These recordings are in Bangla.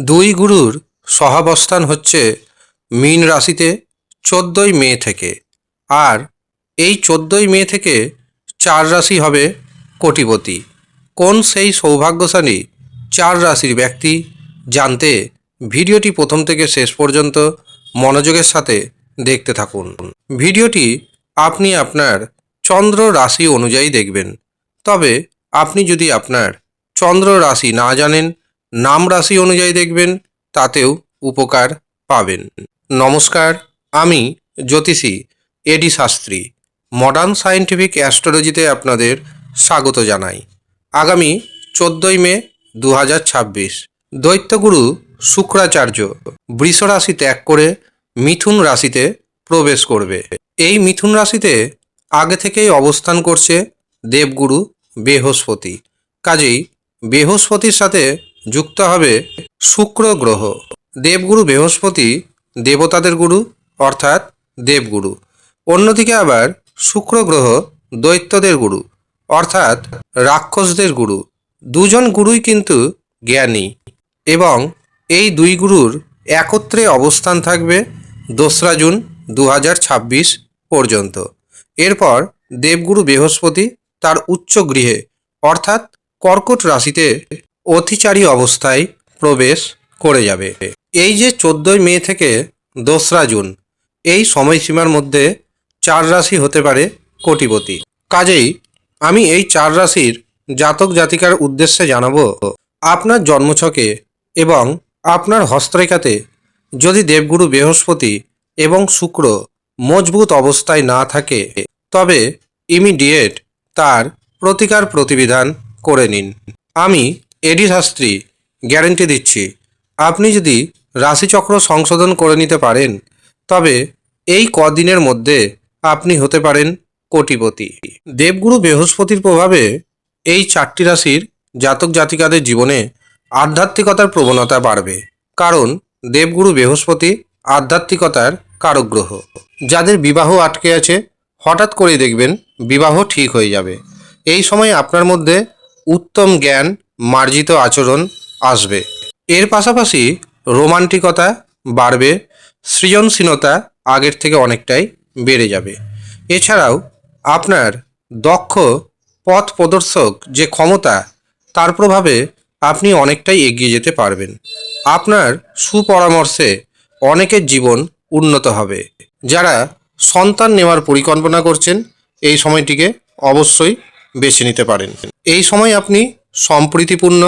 দুই গুরুর সহাবস্থান হচ্ছে মীন রাশিতে 14ই মে থেকে। আর এই 14ই মে থেকে 4 রাশি হবে কোটিপতি। কোন সেই সৌভাগ্যশালী 4 রাশির ব্যক্তি জানতে ভিডিওটি প্রথম থেকে শেষ পর্যন্ত মনোযোগের সাথে দেখতে থাকুন। ভিডিওটি আপনি আপনার চন্দ্র রাশি অনুযায়ী দেখবেন। তবে আপনি যদি আপনার চন্দ্র রাশি না জানেন, নাম রাশি অনুযায়ী দেখবেন, তাতেও উপকার পাবেন। নমস্কার, আমি জ্যোতিষী এডি শাস্ত্রী মডার্ন সায়েন্টিফিক অ্যাস্ট্রোলজিতে আপনাদের স্বাগত জানাই। আগামী 14ই মে 2026 দৈত্যগুরু শুক্রাচার্য বৃষ রাশি ত্যাগ করে মিথুন রাশিতে প্রবেশ করবে। এই মিথুন রাশিতে আগে থেকেই অবস্থান করছে দেবগুরু বৃহস্পতি। কাজেই বৃহস্পতির সাথে যুক্ত হবে শুক্র গ্রহ। দেবগুরু বৃহস্পতি দেবতাদের গুরু অর্থাৎ দেবগুরু। অন্যদিকে আবার শুক্র গ্রহ দৈত্যদের গুরু অর্থাৎ রাক্ষসদের গুরু। দুজন গুরুই কিন্তু জ্ঞানী এবং এই দুই গুরুর একত্রে অবস্থান থাকবে 2রা জুন 2026 পর্যন্ত। এরপর দেবগুরু বৃহস্পতি তার উচ্চ গৃহে অর্থাৎ কর্কট রাশিতে অতিচারী অবস্থায় প্রবেশ করে যাবে। এই যে 14ই মে থেকে 2রা জুন এই সময়সীমার মধ্যে 4 রাশি হতে পারে কোটিপতি। কাজেই আমি এই 4 রাশির জাতক জাতিকার উদ্দেশ্যে জানাবো, আপনার জন্মছকে এবং আপনার হস্তরেখাতে যদি দেবগুরু বৃহস্পতি এবং শুক্র মজবুত অবস্থায় না থাকে তবে ইমিডিয়েট তার প্রতিকার প্রতিবিধান করে নিন। আমি এডি শাস্ত্রী গ্যারেন্টি দিচ্ছি, আপনি যদি রাশিচক্র সংশোধন করে নিতে পারেন তবে এই কদিনের মধ্যে আপনি হতে পারেন কোটিপতি। দেবগুরু বৃহস্পতির প্রভাবে এই 4টি রাশির জাতক জাতিকাদের জীবনে আধ্যাত্মিকতার প্রবণতা বাড়বে, কারণ দেবগুরু বৃহস্পতি আধ্যাত্মিকতার কারক গ্রহ। যাদের বিবাহ আটকে আছে হঠাৎ করেই দেখবেন বিবাহ ঠিক হয়ে যাবে। এই সময় আপনার মধ্যে উত্তম জ্ঞান, মার্জিত আচরণ আসবে। এর পাশাপাশি রোমান্টিকতা বাড়বে, সৃজনশীলতা আগের থেকে অনেকটাই বেড়ে যাবে। এছাড়াও আপনার দক্ষ পথ প্রদর্শক যে ক্ষমতা, তার প্রভাবে আপনি অনেকটাই এগিয়ে যেতে পারবেন। আপনার সুপরামর্শে অনেকের জীবন উন্নত হবে। যারা সন্তান নেওয়ার পরিকল্পনা করছেন এই সময়টিকে অবশ্যই বেছে নিতে পারেন। এই সময় আপনি সম্প্রীতিপূর্ণ,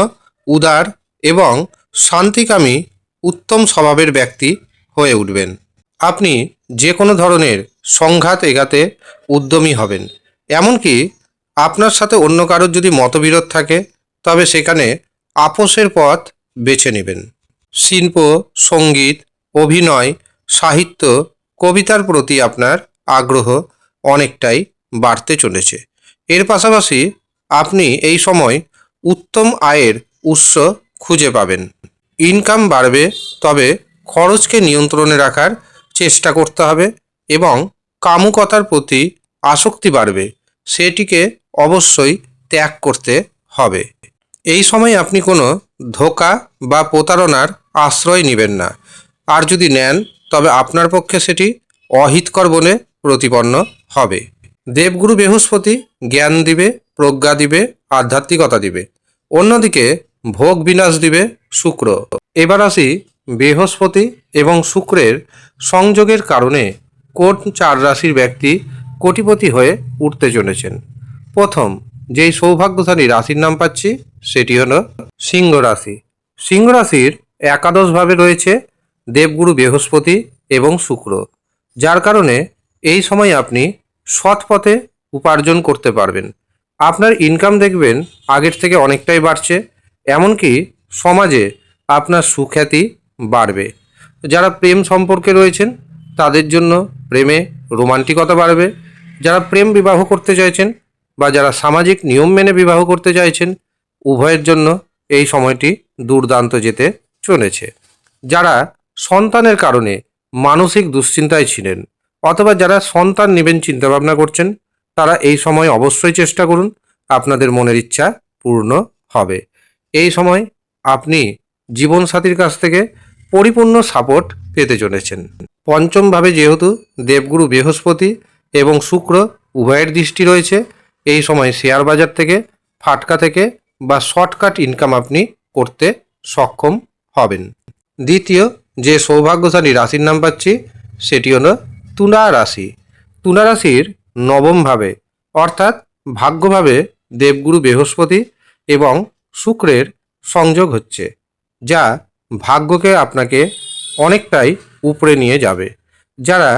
উদার এবং শান্তিকামী উত্তম স্বভাবের ব্যক্তি হয়ে উঠবেন। আপনি যে কোনো ধরনের সংঘাত এড়াতে উদ্যমী হবেন। এমনকি আপনার সাথে অন্য কারোর যদি মতবিরোধ থাকে তবে সেখানে আপোষের পথ বেছে নেবেন। শিল্প, সঙ্গীত, অভিনয়, সাহিত্য, কবিতার প্রতি আপনার আগ্রহ অনেকটাই বাড়তে চলেছে। এর পাশাপাশি আপনি এই সময় উত্তম আয়ের উৎস খুঁজে পাবেন। ইনকাম বাড়বে, তবে খরচকে নিয়ন্ত্রণে রাখার চেষ্টা করতে হবে এবং কামুকতার প্রতি আসক্তি বাড়বে, সেটিকে অবশ্যই ত্যাগ করতে হবে। এই সময় আপনি কোনো ধোঁকা বা প্রতারণার আশ্রয় নেবেন না, আর যদি নেন তবে আপনার পক্ষে সেটি অহিতকর বলে প্রতিপন্ন হবে। দেবগুরু বৃহস্পতি জ্ঞান দিবে, প্রজ্ঞা দিবে, আধ্যাত্মিকতা দিবে। অন্যদিকে ভোগ বিনাশ দিবে শুক্র। এবার আসি বৃহস্পতি এবং শুক্রের সংযোগের কারণে কোন 4 রাশির ব্যক্তি কোটিপতি হয়ে উঠতে চলেছেন। প্রথম যেই সৌভাগ্যশালী রাশির নাম পাচ্ছি সেটি হলো সিংহ রাশি। সিংহ রাশির একাদশভাবে রয়েছে দেবগুরু বৃহস্পতি এবং শুক্র, যার কারণে এই সময় আপনি সৎ পথে উপার্জন করতে পারবেন। আপনার ইনকাম দেখবেন আগের থেকে অনেকটাই বাড়ছে, এমনকি সমাজে আপনার সুখ্যাতি বাড়বে। যারা প্রেম সম্পর্কে রয়েছেন তাদের জন্য প্রেমে রোমান্টিকতা বাড়বে। যারা প্রেম বিবাহ করতে চাইছেন বা যারা সামাজিক নিয়ম মেনে বিবাহ করতে চাইছেন, উভয়ের জন্য এই সময়টি দুর্দান্ত যেতে চলেছে। যারা সন্তানের কারণে মানসিক দুশ্চিন্তায় ছিলেন অথবা যারা সন্তান নেবেন চিন্তাভাবনা করছেন, তারা এই সময় অবশ্যই চেষ্টা করুন, আপনাদের মনের ইচ্ছা পূর্ণ হবে। এই সময় আপনি জীবনসাথীর কাছ থেকে পরিপূর্ণ সাপোর্ট পেতে চলেছেন। পঞ্চমভাবে যেহেতু দেবগুরু বৃহস্পতি এবং শুক্র উভয়ের দৃষ্টি রয়েছে, এই সময় শেয়ার বাজার থেকে, ফাটকা থেকে বা শর্টকাট ইনকাম আপনি করতে সক্ষম হবেন। দ্বিতীয় যে সৌভাগ্যশালী রাশির নাম পাচ্ছি সেটি হলো তুলা রাশি। তুলা রাশির নবমভাবে অর্থাৎ ভাগ্যভাবে দেবগুরু বৃহস্পতি এবং শুক্রের সংযোগ হচ্ছে, যা ভাগ্যকে আপনাকে অনেকটাই উপরে নিয়ে যাবে। যারা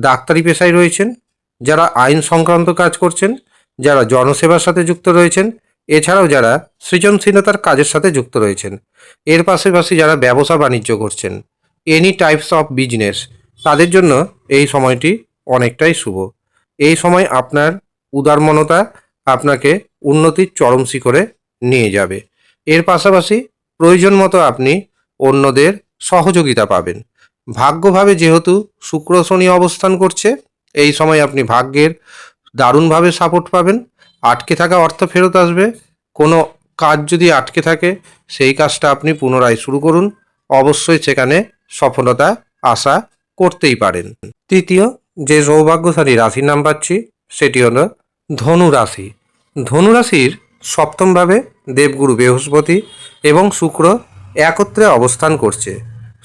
ডাক্তারি পেশায় রয়েছেন, যারা আইন সংক্রান্ত কাজ করছেন, যারা জনসেবার সাথে যুক্ত রয়েছেন, এছাড়াও যারা সৃজনশীলতার কাজের সাথে যুক্ত রয়েছেন, এর পাশাপাশি যারা ব্যবসা বাণিজ্য করছেন, এনি টাইপস অফ বিজনেস, তাদের জন্য এই সময়টি অনেকটাই শুভ। এই সময় আপনার উদারমনতা আপনাকে উন্নতির চরম শিখরে নিয়ে যাবে। এর পাশাপাশি প্রয়োজন মতো আপনি অন্যদের সহযোগিতা পাবেন। ভাগ্যভাবে যেহেতু শুক্র শনি অবস্থান করছে, এই সময় আপনি ভাগ্যের দারুণভাবে সাপোর্ট পাবেন। আটকে থাকা অর্থ ফেরত আসবে। কোনো কাজ যদি আটকে থাকে, সেই কাজটা আপনি পুনরায় শুরু করুন, অবশ্যই সেখানে সফলতা আশা করতেই পারেন। তৃতীয় যে সৌভাগ্যশালী রাশির নাম পাচ্ছি সেটি হলো ধনু রাশি। ধনু রাশির সপ্তমভাবে দেবগুরু বৃহস্পতি এবং শুক্র একত্রে অবস্থান করছে।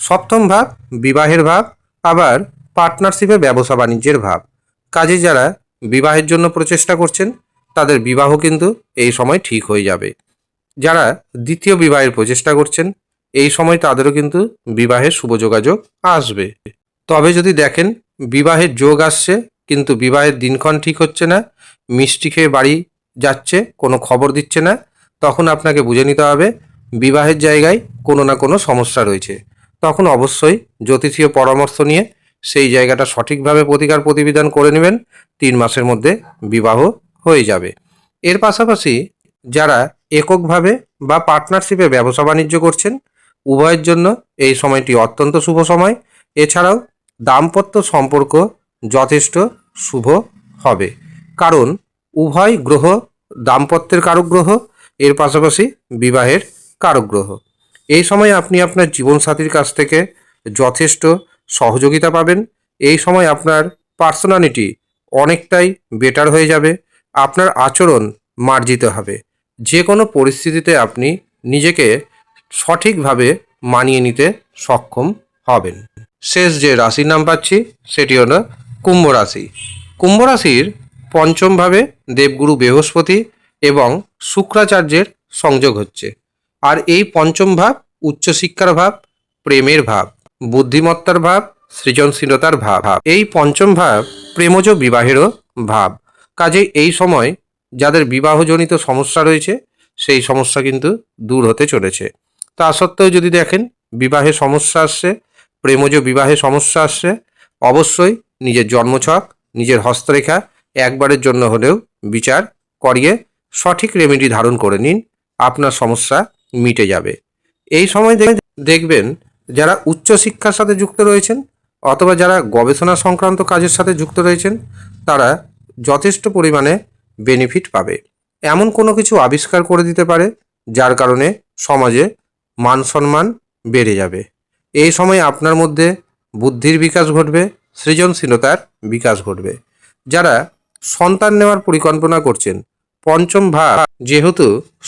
সপ্তম ভাব বিবাহের ভাব, আবার পার্টনারশিপে ব্যবসা বাণিজ্যের ভাব। কাজে যারা বিবাহের জন্য প্রচেষ্টা করছেন, তাদের বিবাহ কিন্তু এই সময় ঠিক হয়ে যাবে। যারা দ্বিতীয় বিবাহের প্রচেষ্টা করছেন, এই সময় তাদেরও কিন্তু বিবাহের শুভ যোগাযোগ আসবে। তবে যদি দেখেন বিবাহের যোগ আসছে কিন্তু বিবাহের দিনক্ষণ ঠিক হচ্ছে না, মিষ্টি খেয়ে বাড়ি যাচ্ছে, কোনো খবর দিচ্ছে না, তখন আপনাকে বুঝে নিতে হবে বিবাহের জায়গায় কোনো না কোনো সমস্যা রয়েছে। তখন অবশ্যই জ্যোতিষীয় পরামর্শ নিয়ে সেই জায়গাটা সঠিকভাবে প্রতিকার প্রতিবিধান করে নেবেন। 3 মাসের মধ্যে বিবাহ হয়ে যাবে। এর পাশাপাশি যারা এককভাবে বা পার্টনারশিপে ব্যবসা বাণিজ্য করছেন, উভয়ের জন্য এই সময়টি অত্যন্ত শুভ সময়। এছাড়াও দাম্পত্য সম্পর্ক যথেষ্ট শুভ হবে, কারণ উভয় গ্রহ দাম্পত্যের কারক গ্রহ, এর পাশাপাশি বিবাহের কারক গ্রহ। এই সময় আপনি আপনার জীবনসাথীর কাছ থেকে যথেষ্ট সহযোগিতা পাবেন। এই সময় আপনার পার্সোনালিটি অনেকটাই বেটার হয়ে যাবে। আপনার আচরণ মার্জিত হবে। যে কোনো পরিস্থিতিতে আপনি নিজেকে সঠিকভাবে মানিয়ে নিতে সক্ষম হবেন। শেষ যে রাশির নাম পাচ্ছি সেটি হলো কুম্ভ রাশি। কুম্ভ রাশির পঞ্চমভাবে দেবগুরু বৃহস্পতি এবং শুক্রাচার্যের সংযোগ হচ্ছে। আর এই পঞ্চম ভাব উচ্চশিক্ষার ভাব, প্রেমের ভাব, বুদ্ধিমত্তার ভাব, সৃজনশীলতার ভাব। এই পঞ্চম ভাব প্রেমজ বিবাহেরও ভাব। কাজে এই সময় যাদের বিবাহজনিত সমস্যা রয়েছে, সেই সমস্যা কিন্তু দূর হতে চলেছে। তা সত্ত্বেও যদি দেখেন বিবাহে সমস্যা আসছে, প্রেমজ বিবাহে সমস্যা আসছে, অবশ্যই নিজের জন্মছক, নিজের হস্তরেখা একবারের জন্য হলেও বিচার করিয়ে সঠিক রেমেডি ধারণ করে নিন, আপনার সমস্যা মিটে যাবে। এই সময় দেখবেন যারা উচ্চশিক্ষার সাথে যুক্ত রয়েছেন অথবা যারা গবেষণা সংক্রান্ত কাজের সাথে যুক্ত রয়েছেন, তারা যথেষ্ট পরিমাণে বেনিফিট পাবে। এমন কোনো কিছু আবিষ্কার করে দিতে পারে যার কারণে সমাজে মান সম্মান বেড়ে যাবে। এই সময় আপনার মধ্যে বুদ্ধির বিকাশ ঘটবে, সৃজনশীলতার বিকাশ ঘটবে। যারা সন্তান নেওয়ার পরিকল্পনা করছেন, পঞ্চম ভাব যেহেতু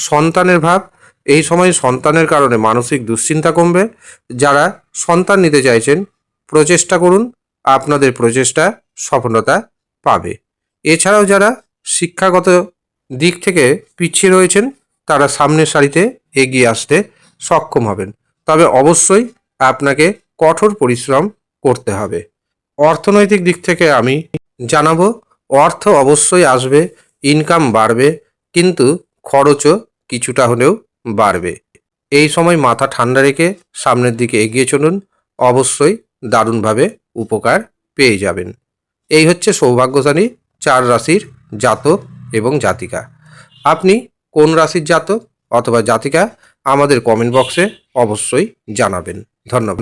সন্তানের ভাব, এই সময় সন্তানের কারণে মানসিক দুশ্চিন্তা কমবে। যারা সন্তান নিতে চাইছেন, প্রচেষ্টা করুন, আপনাদের প্রচেষ্টা সফলতা পাবে। এছাড়াও যারা শিক্ষাগত দিক থেকে পিছিয়ে রয়েছেন, তারা সামনের সারিতে এগিয়ে আসতে সক্ষম হবেন। তবে অবশ্যই আপনাকে কঠোর পরিশ্রম করতে হবে। অর্থনৈতিক দিক থেকে আমি জানাবো, অর্থ অবশ্যই আসবে, ইনকাম বাড়বে, কিন্তু খরচও কিছুটা হলেও বাড়বে। এই সময় মাথা ঠান্ডা রেখে সামনের দিকে এগিয়ে চলুন, অবশ্যই দারুণভাবে উপকার পেয়ে যাবেন। এই হচ্ছে সৌভাগ্যশালী 4 রাশির জাতক এবং জাতিকা। আপনি কোন রাশির জাতক অথবা জাতিকা আমাদের কমেন্ট বক্সে অবশ্যই জানাবেন। ধন্যবাদ।